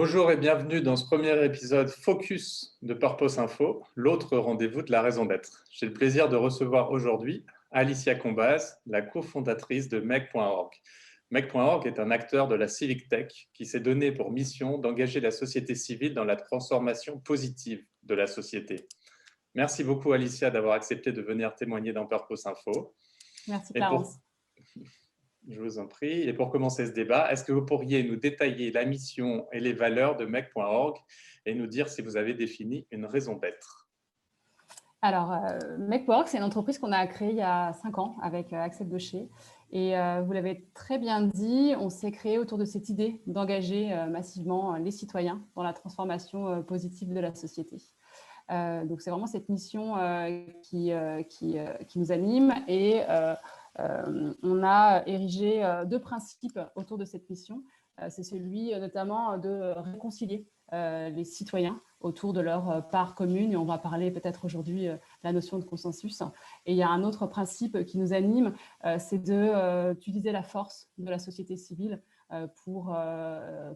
Bonjour et bienvenue dans ce premier épisode Focus de Purpose Info, l'autre rendez-vous de la raison d'être. J'ai le plaisir de recevoir aujourd'hui Alicia Combaz, la cofondatrice de MEC.org. MEC.org est un acteur de la Civic Tech qui s'est donné pour mission d'engager la société civile dans la transformation positive de la société. Merci beaucoup Alicia d'avoir accepté de venir témoigner dans Purpose Info. Merci Clarence. Je vous en prie. Et pour commencer ce débat, est-ce que vous pourriez nous détailler la mission et les valeurs de MEC.org et nous dire si vous avez défini une raison d'être? Alors, MEC.org, c'est une entreprise qu'on a créée il y a 5 ans avec Axel Beucher. Et vous l'avez très bien dit, on s'est créé autour de cette idée d'engager massivement les citoyens dans la transformation positive de la société. Donc, c'est vraiment cette mission qui nous anime et on a érigé 2 principes autour de cette mission. C'est celui notamment de réconcilier les citoyens autour de leur part commune, et on va parler peut-être aujourd'hui de la notion de consensus. Et il y a un autre principe qui nous anime, c'est d'utiliser la force de la société civile pour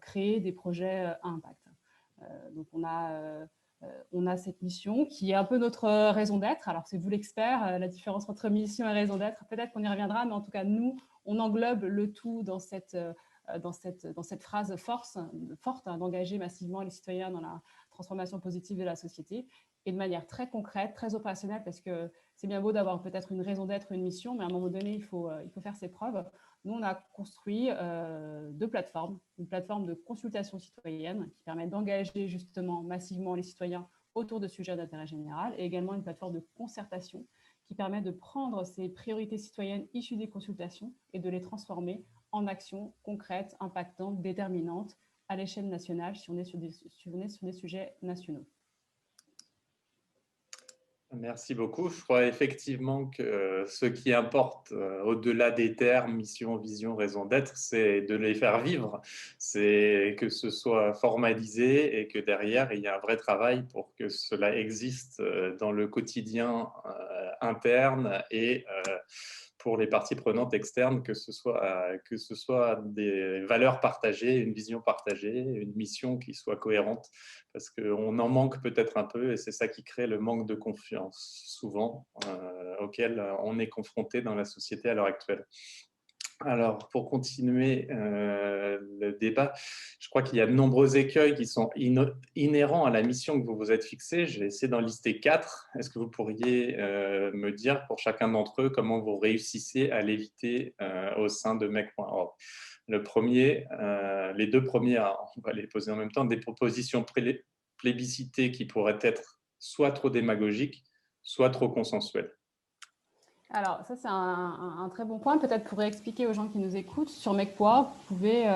créer des projets à impact. Donc on a cette mission qui est un peu notre raison d'être. Alors, c'est vous l'expert, la différence entre mission et raison d'être. Peut-être qu'on y reviendra, mais en tout cas, nous, on englobe le tout dans cette phrase forte d'engager massivement les citoyens dans la transformation positive de la société et de manière très concrète, très opérationnelle, parce que c'est bien beau d'avoir peut-être une raison d'être, une mission, mais à un moment donné, il faut faire ses preuves. Nous, on a construit 2 plateformes. Une plateforme de consultation citoyenne qui permet d'engager justement massivement les citoyens autour de sujets d'intérêt général, et également une plateforme de concertation qui permet de prendre ces priorités citoyennes issues des consultations et de les transformer en actions concrètes, impactantes, déterminantes à l'échelle nationale si on est sur des sujets nationaux. Merci beaucoup. Je crois effectivement que ce qui importe au-delà des termes, mission, vision, raison d'être, c'est de les faire vivre. C'est que ce soit formalisé et que derrière, il y a un vrai travail pour que cela existe dans le quotidien interne et pour les parties prenantes externes, que ce soit des valeurs partagées, une vision partagée, une mission qui soit cohérente, parce qu'on en manque peut-être un peu, et c'est ça qui crée le manque de confiance, souvent, auquel on est confronté dans la société à l'heure actuelle. Alors, pour continuer le débat, je crois qu'il y a de nombreux écueils qui sont inhérents à la mission que vous vous êtes fixée. J'ai essayé d'en lister 4. Est-ce que vous pourriez me dire pour chacun d'entre eux comment vous réussissez à l'éviter au sein de MEC.org? Le premier, les 2 premiers, on va les poser en même temps, des propositions plébiscitées qui pourraient être soit trop démagogiques, soit trop consensuelles. Alors, ça, c'est un très bon point. Peut-être pour expliquer aux gens qui nous écoutent, sur MEC.org, vous pouvez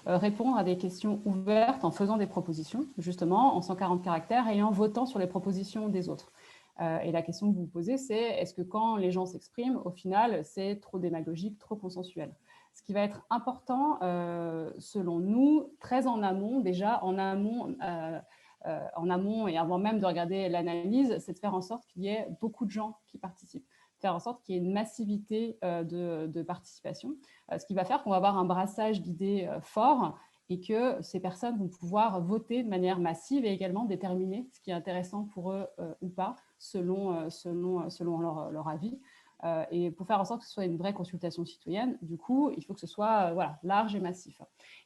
répondre à des questions ouvertes en faisant des propositions, justement, en 140 caractères et en votant sur les propositions des autres. Et la question que vous vous posez, c'est est-ce que quand les gens s'expriment, au final, c'est trop démagogique, trop consensuel? Ce qui va être important, selon nous, très en amont, déjà en amont et avant même de regarder l'analyse, c'est de faire en sorte qu'il y ait beaucoup de gens qui participent. Faire en sorte qu'il y ait une massivité de participation, ce qui va faire qu'on va avoir un brassage d'idées fort et que ces personnes vont pouvoir voter de manière massive et également déterminer ce qui est intéressant pour eux ou pas, selon leur avis. Et pour faire en sorte que ce soit une vraie consultation citoyenne, du coup, il faut que ce soit large et massif.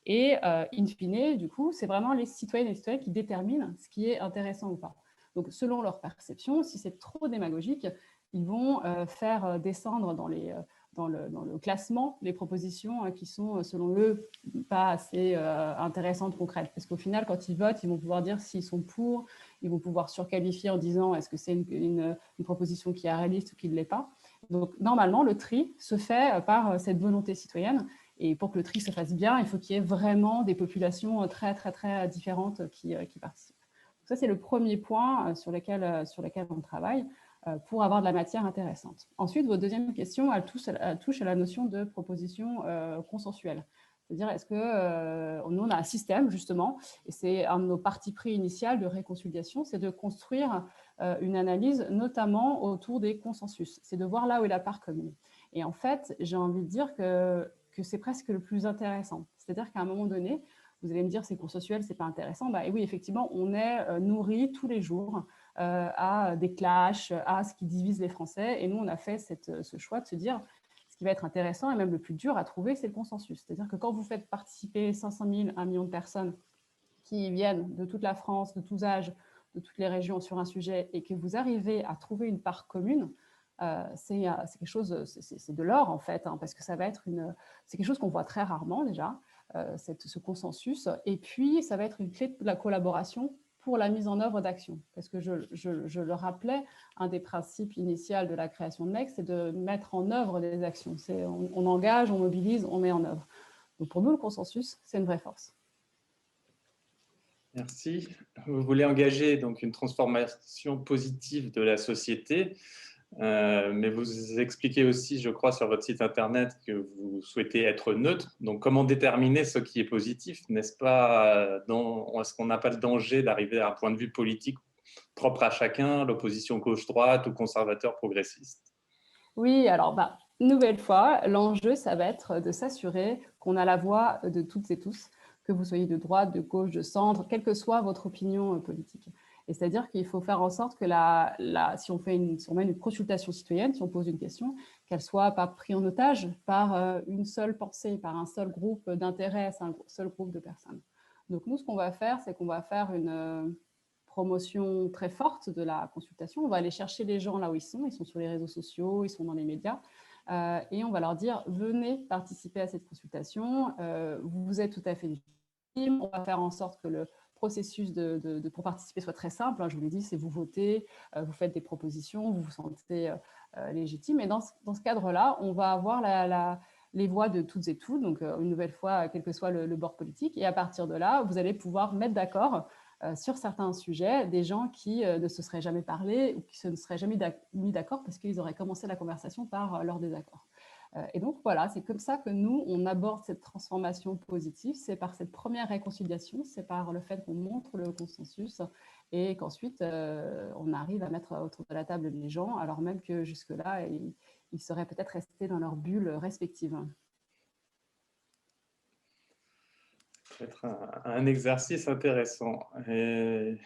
Et in fine, du coup, c'est vraiment les citoyennes et les citoyens qui déterminent ce qui est intéressant ou pas. Donc, selon leur perception, si c'est trop démagogique, ils vont faire descendre dans le classement les propositions qui sont, selon eux, pas assez intéressantes, concrètes. Parce qu'au final, quand ils votent, ils vont pouvoir dire s'ils sont pour, ils vont pouvoir surqualifier en disant est-ce que c'est une proposition qui est réaliste ou qui ne l'est pas. Donc, normalement, le tri se fait par cette volonté citoyenne. Et pour que le tri se fasse bien, il faut qu'il y ait vraiment des populations très, très, très différentes qui participent. Donc ça, c'est le premier point sur lequel on travaille pour avoir de la matière intéressante. Ensuite, votre deuxième question, elle touche à la notion de proposition consensuelle. C'est-à-dire, est-ce que nous, on a un système, justement, et c'est un de nos partis pris initial de réconciliation, c'est de construire une analyse, notamment autour des consensus. C'est de voir là où est la part commune. Et en fait, j'ai envie de dire que c'est presque le plus intéressant. C'est-à-dire qu'à un moment donné, Vous allez me dire, c'est consensuel, c'est pas intéressant. Et oui, effectivement, on est nourri tous les jours à des clashs, à ce qui divise les Français. Et nous, on a fait ce choix de se dire, ce qui va être intéressant et même le plus dur à trouver, c'est le consensus. C'est-à-dire que quand vous faites participer 500 000, 1 million de personnes qui viennent de toute la France, de tous âges, de toutes les régions sur un sujet, et que vous arrivez à trouver une part commune, c'est quelque chose, c'est de l'or en fait, parce que ça va être c'est quelque chose qu'on voit très rarement déjà, ce consensus. Et puis, ça va être une clé de la collaboration pour la mise en œuvre d'actions. Parce que je le rappelais, un des principes initiaux de la création de MEC, c'est de mettre en œuvre des actions. On engage, on mobilise, on met en œuvre. Donc pour nous, le consensus, c'est une vraie force. Merci. Vous voulez engager donc une transformation positive de la société, mais vous expliquez aussi, je crois, sur votre site internet que vous souhaitez être neutre. Donc, comment déterminer ce qui est positif? N'est-ce pas, est-ce qu'on n'a pas le danger d'arriver à un point de vue politique propre à chacun, l'opposition gauche-droite ou conservateur-progressiste? Oui, alors, nouvelle fois, l'enjeu, ça va être de s'assurer qu'on a la voix de toutes et tous, que vous soyez de droite, de gauche, de centre, quelle que soit votre opinion politique. Et c'est-à-dire qu'il faut faire en sorte que si on mène une consultation citoyenne, si on pose une question, qu'elle soit pas prise en otage par une seule pensée, par un seul groupe d'intérêt, un seul groupe de personnes. Donc nous, ce qu'on va faire, c'est qu'on va faire une promotion très forte de la consultation. On va aller chercher les gens là où ils sont sur les réseaux sociaux, ils sont dans les médias, et on va leur dire, venez participer à cette consultation, vous êtes tout à fait légitime, on va faire en sorte que le processus pour participer soit très simple, je vous l'ai dit, c'est vous votez, vous faites des propositions, vous vous sentez légitime, et dans ce cadre-là, on va avoir les voix de toutes et tous, donc une nouvelle fois, quel que soit le bord politique, et à partir de là, vous allez pouvoir mettre d'accord sur certains sujets, des gens qui ne se seraient jamais parlé ou qui ne seraient jamais mis d'accord parce qu'ils auraient commencé la conversation par leur désaccord. Et donc voilà, c'est comme ça que nous, on aborde cette transformation positive, c'est par cette première réconciliation, c'est par le fait qu'on montre le consensus et qu'ensuite on arrive à mettre autour de la table les gens, alors même que jusque-là, ils seraient peut-être restés dans leur bulle respective. Peut-être un exercice intéressant. Et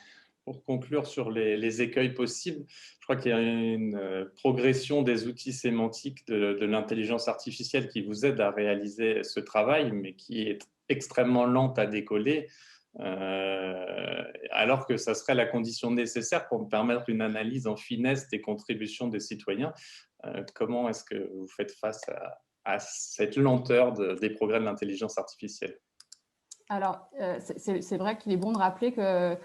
pour conclure sur les écueils possibles, je crois qu'il y a une progression des outils sémantiques de l'intelligence artificielle qui vous aide à réaliser ce travail, mais qui est extrêmement lente à décoller, alors que ça serait la condition nécessaire pour permettre une analyse en finesse des contributions des citoyens. Comment est-ce que vous faites face à cette lenteur des progrès de l'intelligence artificielle? Alors, c'est vrai qu'il est bon de rappeler que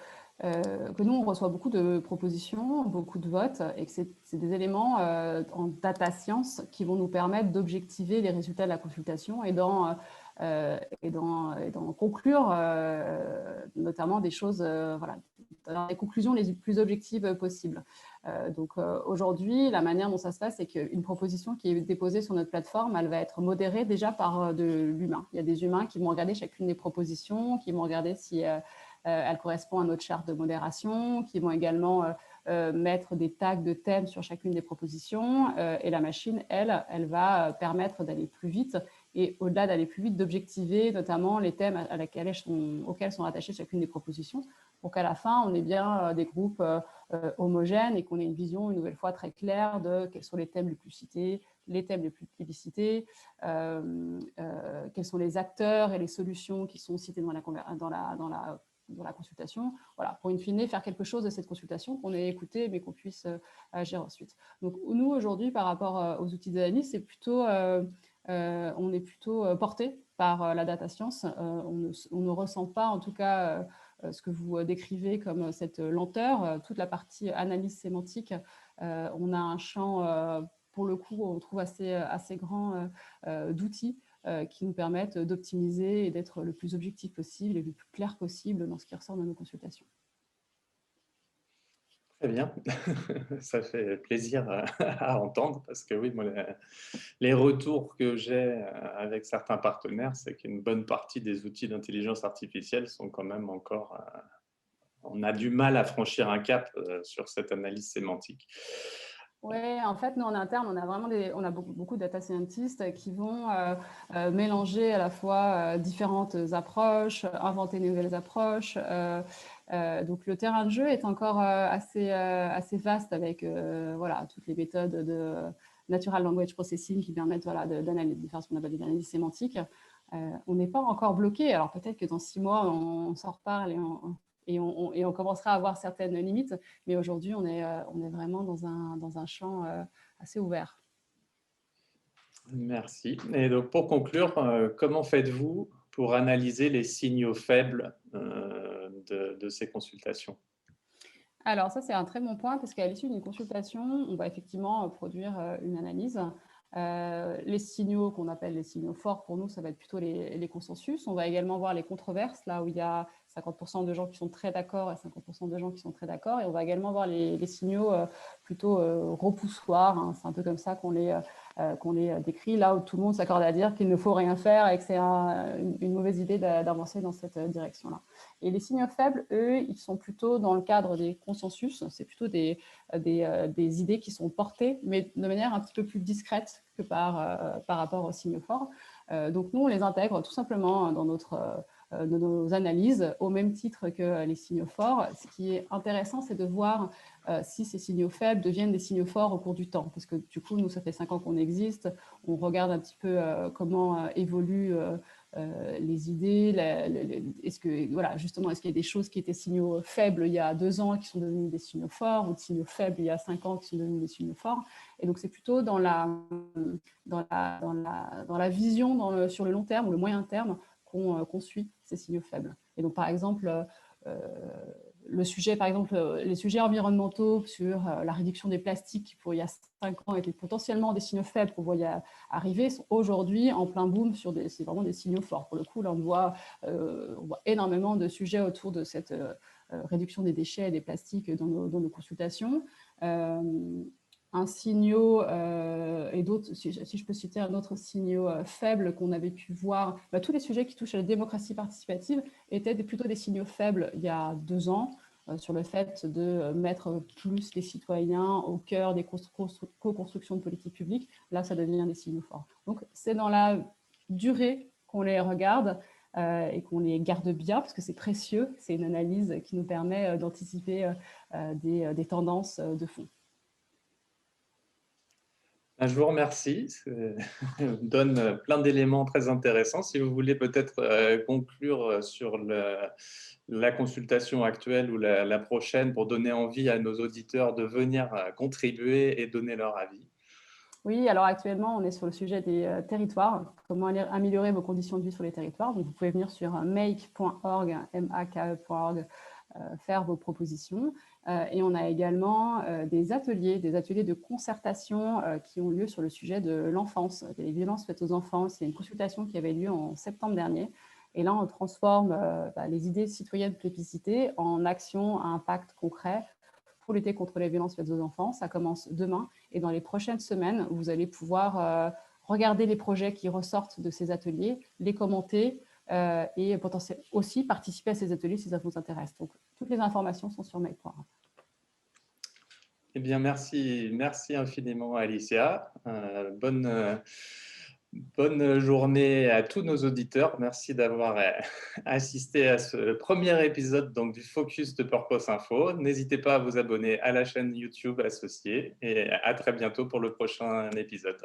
nous, on reçoit beaucoup de propositions, beaucoup de votes, et que c'est des éléments en data science qui vont nous permettre d'objectiver les résultats de la consultation et d'en conclure notamment des choses, voilà, dans les conclusions les plus objectives possibles. Donc aujourd'hui, la manière dont ça se passe, c'est qu'une proposition qui est déposée sur notre plateforme, elle va être modérée déjà par de l'humain. Il y a des humains qui vont regarder chacune des propositions, qui vont regarder si elle correspond à notre charte de modération, qui vont également mettre des tags de thèmes sur chacune des propositions. Et la machine, elle va permettre d'aller plus vite et au-delà d'aller plus vite, d'objectiver notamment les thèmes auxquels sont rattachées chacune des propositions pour qu'à la fin, on ait bien des groupes homogènes et qu'on ait une vision, une nouvelle fois, très claire de quels sont les thèmes les plus cités, les thèmes les plus plébiscités, quels sont les acteurs et les solutions qui sont cités dans la consultation, voilà, pour in fine faire quelque chose de cette consultation, qu'on ait écouté, mais qu'on puisse agir ensuite. Donc nous, aujourd'hui, par rapport aux outils d'analyse, c'est plutôt, on est plutôt porté par la data science. On ne ressent pas, en tout cas, ce que vous décrivez comme cette lenteur. Toute la partie analyse sémantique, on a un champ, pour le coup, on trouve assez grand d'outils qui nous permettent d'optimiser et d'être le plus objectif possible et le plus clair possible dans ce qui ressort de nos consultations. Très bien, ça fait plaisir à entendre parce que oui, moi, les retours que j'ai avec certains partenaires, c'est qu'une bonne partie des outils d'intelligence artificielle sont quand même encore… on a du mal à franchir un cap sur cette analyse sémantique. Oui, en fait, nous en interne, on a vraiment beaucoup de data scientists qui vont mélanger à la fois différentes approches, inventer de nouvelles approches. Donc, le terrain de jeu est encore assez vaste avec voilà, toutes les méthodes de natural language processing qui permettent voilà, de faire ce qu'on appelle de l'analyse sémantique. On n'est pas encore bloqué. Alors, peut-être que dans 6 mois, on s'en reparle et on commencera à avoir certaines limites. Mais aujourd'hui, on est vraiment dans un champ assez ouvert. Merci. Et donc, pour conclure, comment faites-vous pour analyser les signaux faibles de ces consultations? Alors ça, c'est un très bon point parce qu'à l'issue d'une consultation, on va effectivement produire une analyse. Les signaux qu'on appelle les signaux forts, pour nous, ça va être plutôt les consensus. On va également voir les controverses, là où il y a 50% de gens qui sont très d'accord et 50% de gens qui sont très d'accord. Et on va également voir les signaux plutôt repoussoirs. Hein. C'est un peu comme ça qu'on les décrit, là où tout le monde s'accorde à dire qu'il ne faut rien faire et que c'est une mauvaise idée d'avancer dans cette direction-là. Et les signaux faibles, eux, ils sont plutôt dans le cadre des consensus. C'est plutôt des idées qui sont portées, mais de manière un petit peu plus discrète que par rapport aux signaux forts. Donc, nous, on les intègre tout simplement dans nos analyses au même titre que les signaux forts. Ce qui est intéressant, c'est de voir si ces signaux faibles deviennent des signaux forts au cours du temps. Parce que du coup, nous, ça fait 5 ans qu'on existe. On regarde un petit peu comment évoluent les idées. Est-ce qu'il y a des choses qui étaient signaux faibles il y a 2 ans qui sont devenues des signaux forts, ou des signaux faibles il y a 5 ans qui sont devenus des signaux forts. Et donc, c'est plutôt dans la vision sur le long terme ou le moyen terme qu'on suit ces signaux faibles. Et donc, par exemple, les sujets environnementaux sur la réduction des plastiques qui, pour il y a 5 ans, étaient potentiellement des signaux faibles qu'on voyait arriver, sont aujourd'hui en plein boom c'est vraiment des signaux forts. Pour le coup, là, on voit énormément de sujets autour de cette réduction des déchets et des plastiques dans nos consultations. Un signaux et d'autres, si je peux citer un autre signaux faible qu'on avait pu voir, tous les sujets qui touchent à la démocratie participative étaient plutôt des signaux faibles il y a 2 ans sur le fait de mettre plus les citoyens au cœur des co-constructions de politiques publiques. Là, ça devient des signaux forts. Donc, c'est dans la durée qu'on les regarde et qu'on les garde bien, parce que c'est précieux. C'est une analyse qui nous permet d'anticiper des tendances de fond. Je vous remercie, ça donne plein d'éléments très intéressants. Si vous voulez peut-être conclure sur la consultation actuelle ou la prochaine pour donner envie à nos auditeurs de venir contribuer et donner leur avis. Oui, alors actuellement, on est sur le sujet des territoires, comment améliorer vos conditions de vie sur les territoires. Donc, vous pouvez venir sur make.org, make.org, faire vos propositions. Et on a également des ateliers de concertation qui ont lieu sur le sujet de l'enfance, des violences faites aux enfants. C'est une consultation qui avait lieu en septembre dernier. Et là, on transforme les idées citoyennes plébiscitées en actions à impact concret pour lutter contre les violences faites aux enfants. Ça commence demain. Et dans les prochaines semaines, vous allez pouvoir regarder les projets qui ressortent de ces ateliers, les commenter, et potentiellement aussi participer à ces ateliers si ça vous intéresse. Donc, toutes les informations sont sur make.org. Eh bien, merci infiniment, Alicia. Bonne journée à tous nos auditeurs. Merci d'avoir assisté à ce premier épisode donc, du Focus de Purpose Info. N'hésitez pas à vous abonner à la chaîne YouTube associée et à très bientôt pour le prochain épisode.